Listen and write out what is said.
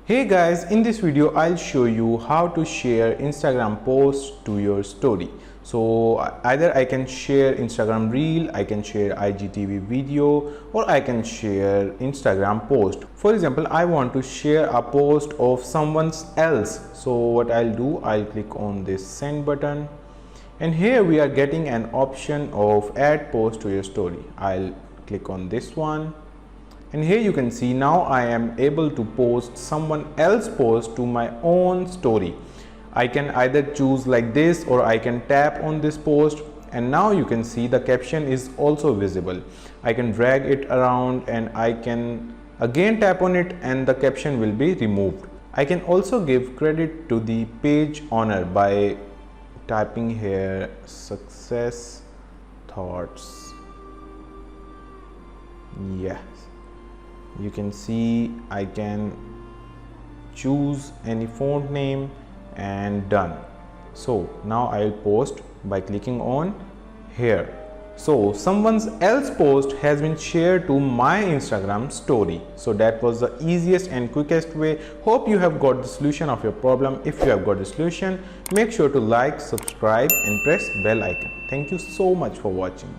Hey guys, in this video I'll show you how to share Instagram posts to your story. So either I can share Instagram reel, I can share IGTV video, or I can share Instagram post. For example, I want to share a post of someone else. So what I'll do, I'll click on this send button, and here we are getting an option of add post to your story. I'll click on this one. And here you can see now I am able to post someone else's post to my own story. I can either choose like this, or I can tap on this post, and now you can see the caption is also visible. I can drag it around and I can again tap on it and the caption will be removed. I can also give credit to the page owner by typing here success thoughts. Yes. You can see I can choose any font name and done. So now I'll post by clicking on here. So someone else's post has been shared to my Instagram story. So that was the easiest and quickest way. Hope you have got the solution of your problem. If you have got the solution, make sure to like, subscribe and press bell icon. Thank you so much for watching.